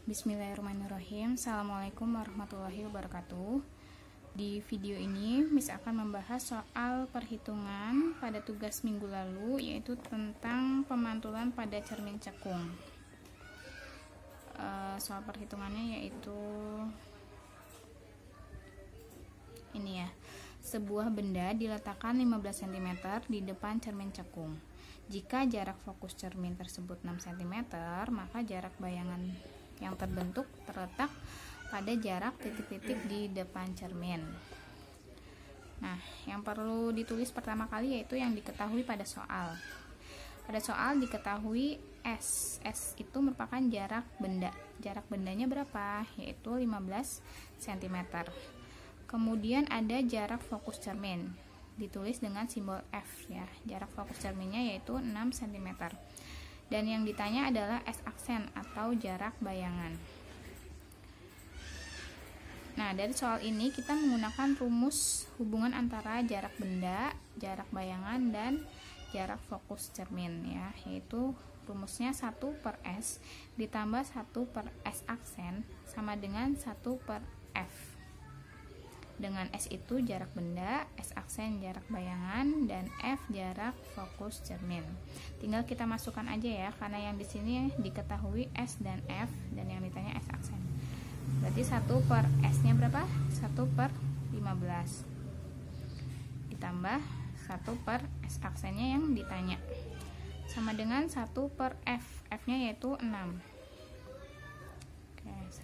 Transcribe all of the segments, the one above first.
Bismillahirrahmanirrahim. Assalamualaikum warahmatullahi wabarakatuh. Di video ini Miss akan membahas soal perhitungan pada tugas minggu lalu, yaitu tentang pemantulan pada cermin cekung. Soal perhitungannya yaitu ini ya. Sebuah benda diletakkan 15 cm di depan cermin cekung. Jika jarak fokus cermin tersebut 6 cm, maka jarak bayangan yang terbentuk terletak pada jarak titik-titik di depan cermin. Nah, yang perlu ditulis pertama kali yaitu yang diketahui pada soal. Pada soal diketahui S. S itu merupakan jarak benda. Jarak bendanya berapa? Yaitu 15 cm. Kemudian ada jarak fokus cermin, ditulis dengan simbol F ya. Jarak fokus cerminnya yaitu 6 cm. Dan yang ditanya adalah S aksen atau jarak bayangan. Nah, dari soal ini kita menggunakan rumus hubungan antara jarak benda, jarak bayangan, dan jarak fokus cermin ya, yaitu rumusnya 1/S ditambah 1/S aksen sama dengan 1/F. Dengan S itu jarak benda, S aksen jarak bayangan, dan F jarak fokus cermin. Tinggal kita masukkan aja ya, karena yang di sini diketahui S dan F, dan yang ditanya S aksen. Berarti 1/S-nya berapa? 1/15 ditambah 1/S aksennya yang ditanya, sama dengan 1/F. F-nya yaitu 6.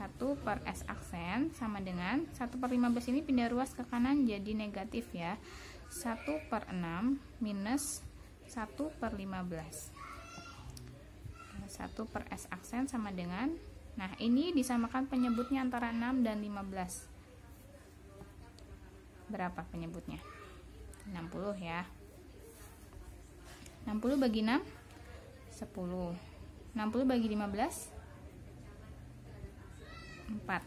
1/S aksen sama dengan 1/15 ini pindah ruas ke kanan jadi negatif ya. 1/6 minus 1/15. 1/S aksen sama dengan, nah ini disamakan penyebutnya antara 6 dan 15. Berapa penyebutnya? 60 ya. 60 bagi 6 10. 60 bagi 15 4.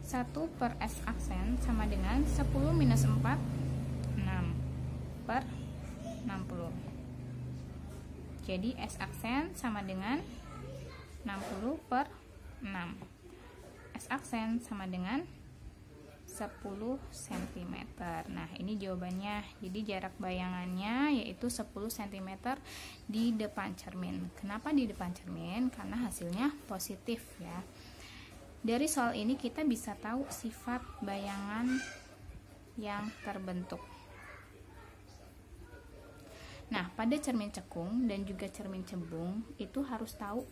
1/S aksen sama dengan 10 minus 4 6/60. Jadi S aksen sama dengan 60/6. S aksen sama dengan 10 cm. Nah, ini jawabannya. Jadi jarak bayangannya yaitu 10 cm di depan cermin. Kenapa di depan cermin? Karena hasilnya positif ya. Dari soal ini kita bisa tahu sifat bayangan yang terbentuk. Nah, pada cermin cekung dan juga cermin cembung itu harus tahu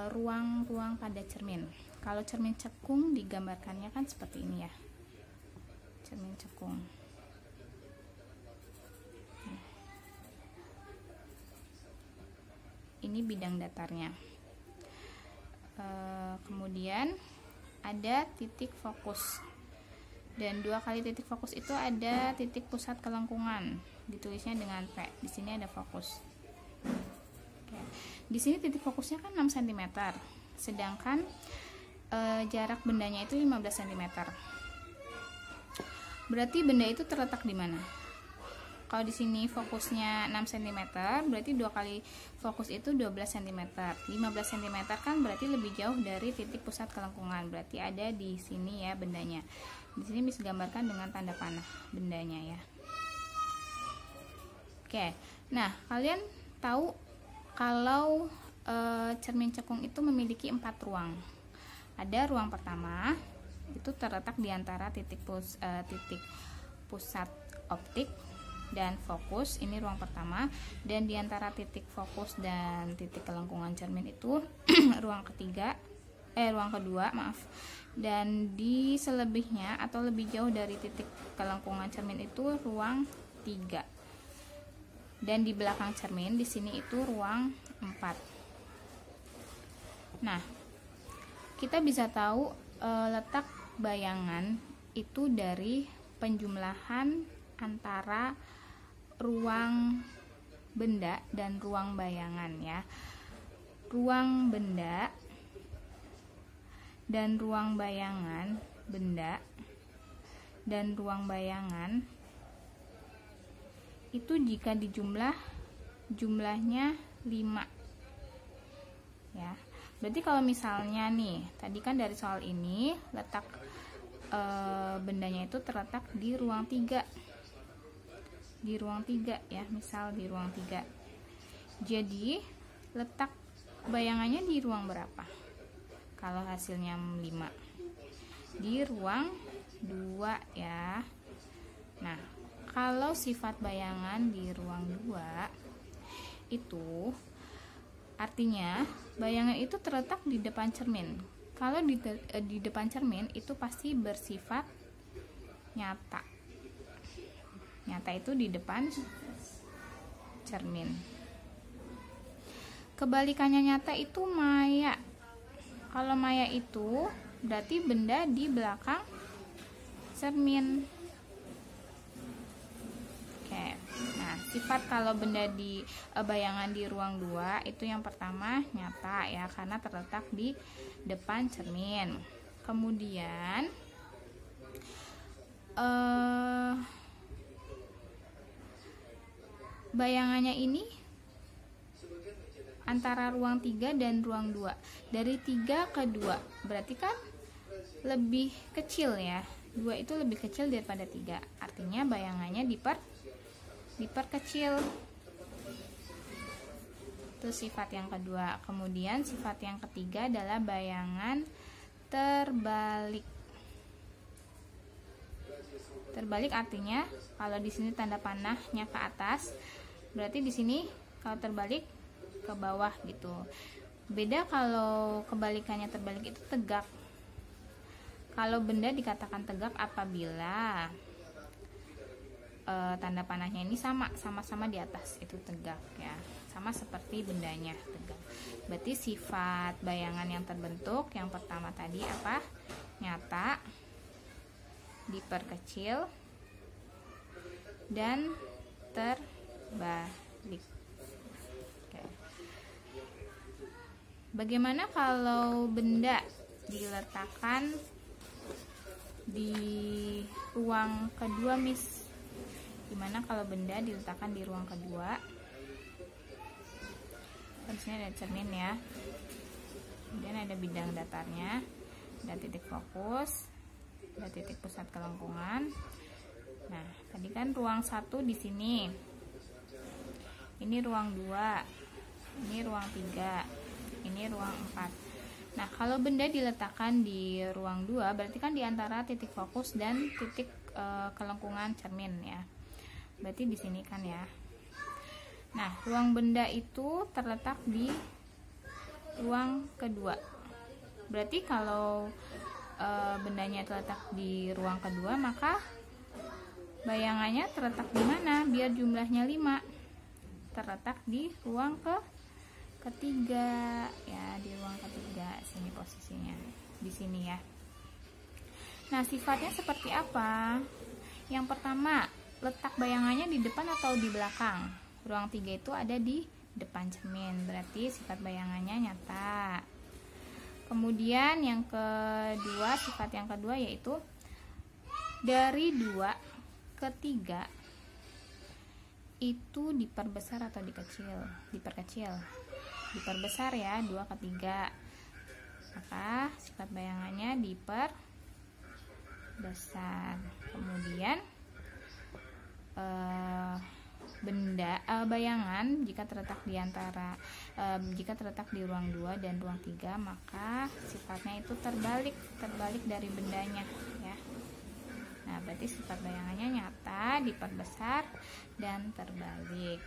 ruang-ruang pada cermin. Kalau cermin cekung digambarkannya kan seperti ini ya. Cermin cekung. Ini bidang datarnya. Kemudian ada titik fokus. Dan 2 kali titik fokus itu ada titik pusat kelengkungan. Ditulisnya dengan P. Di sini ada fokus. Oke. Di sini titik fokusnya kan 6 cm. Sedangkan jarak bendanya itu 15 cm. Berarti benda itu terletak di mana? Kalau di sini fokusnya 6 cm, berarti 2 kali fokus itu 12 cm. 15 cm kan berarti lebih jauh dari titik pusat kelengkungan. Berarti ada di sini ya bendanya. Di sini bisa gambarkan dengan tanda panah bendanya ya. Oke. Nah, kalian tahu kalau cermin cekung itu memiliki 4 ruang. Ada ruang pertama, itu terletak di antara titik pusat optik dan fokus, ini ruang pertama, dan di antara titik fokus dan titik kelengkungan cermin itu ruang kedua, dan di selebihnya atau lebih jauh dari titik kelengkungan cermin itu ruang 3. Dan di belakang cermin di sini itu ruang 4. Nah, kita bisa tahu letak bayangan itu dari penjumlahan antara ruang benda dan ruang bayangan ya. Ruang benda dan ruang bayangan benda dan ruang bayangan itu jika dijumlahnya 5 ya. Berarti kalau misalnya nih, tadi kan dari soal ini letak bendanya itu terletak di ruang 3. Di ruang 3 ya, misal di ruang 3. Jadi, letak bayangannya di ruang berapa? Kalau hasilnya 5. Di ruang 2 ya. Nah, kalau sifat bayangan di ruang 2 itu artinya bayangan itu terletak di depan cermin. Kalau di depan cermin itu pasti bersifat nyata. Nyata itu di depan cermin. Kebalikannya nyata itu maya. Kalau maya itu berarti benda di belakang cermin. Oke. Nah, sifat kalau benda di bayangan di ruang 2 itu yang pertama nyata ya, karena terletak di depan cermin. Kemudian bayangannya ini antara ruang 3 dan ruang 2. Dari 3 ke 2 berarti kan lebih kecil ya. 2 itu lebih kecil daripada 3. Artinya bayangannya diperkecil. Itu sifat yang kedua. Kemudian sifat yang ketiga adalah bayangan terbalik. Terbalik artinya kalau di sini tanda panahnya ke atas, berarti di sini kalau terbalik ke bawah gitu. Beda kalau kebalikannya terbalik itu tegak. Kalau benda dikatakan tegak apabila tanda panahnya ini sama-sama di atas, itu tegak ya, sama seperti bendanya tegak. Berarti sifat bayangan yang terbentuk yang pertama tadi apa? Nyata, diperkecil, dan terbalik. Oke. Bagaimana kalau benda diletakkan di ruang kedua, Miss? Gimana kalau benda diletakkan di ruang kedua? Di sini ada cermin ya. Kemudian ada bidang datarnya, ada titik fokus, ada titik pusat kelengkungan. Nah, tadi kan ruang 1 di sini. Ini ruang 2. Ini ruang 3. Ini ruang 4. Nah, kalau benda diletakkan di ruang 2 berarti kan di antara titik fokus dan titik kelengkungan cermin ya. Berarti di sini kan ya. Nah, ruang benda itu terletak di ruang kedua. Berarti kalau bendanya terletak di ruang kedua, maka bayangannya terletak di mana? Biar jumlahnya 5. Terletak di ruang ketiga ya, di ruang ketiga. Sini posisinya. Di sini ya. Nah, sifatnya seperti apa? Yang pertama, letak bayangannya di depan atau di belakang? Ruang 3 itu ada di depan cermin, berarti sifat bayangannya nyata. Kemudian yang kedua, sifat yang kedua yaitu dari 2 ke 3 itu diperbesar atau diperkecil. Diperbesar ya, 2 ke 3. Maka sifat bayangannya diperbesar. Kemudian bayangan jika terletak di ruang 2 dan ruang 3, maka sifatnya itu terbalik dari bendanya ya. Nah, berarti sifat bayangannya nyata, diperbesar, dan terbalik.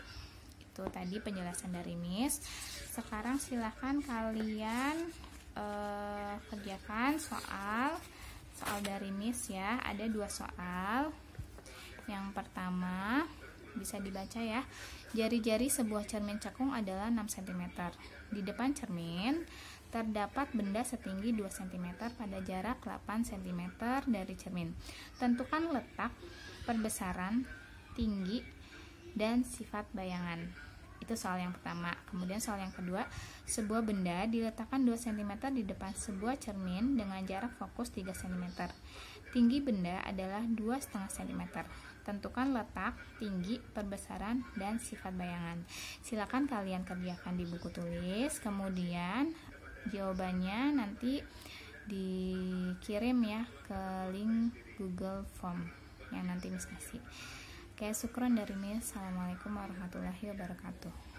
Itu tadi penjelasan dari Miss. Sekarang silahkan kalian kerjakan soal dari Miss ya. Ada 2 soal. Yang pertama bisa dibaca ya. Jari-jari sebuah cermin cekung adalah 6 cm. Di depan cermin terdapat benda setinggi 2 cm pada jarak 8 cm dari cermin. Tentukan letak, perbesaran, tinggi, dan sifat bayangan. Itu soal yang pertama. Kemudian soal yang kedua, sebuah benda diletakkan 2 cm di depan sebuah cermin dengan jarak fokus 3 cm. Tinggi benda adalah 2,5 cm. Tentukan letak, tinggi, perbesaran, dan sifat bayangan. Silakan kalian kerjakan di buku tulis. Kemudian Jawabannya nanti dikirim ya ke link Google Form yang nanti Miss kasih. Oke, syukron dari Miss. Assalamualaikum warahmatullahi wabarakatuh.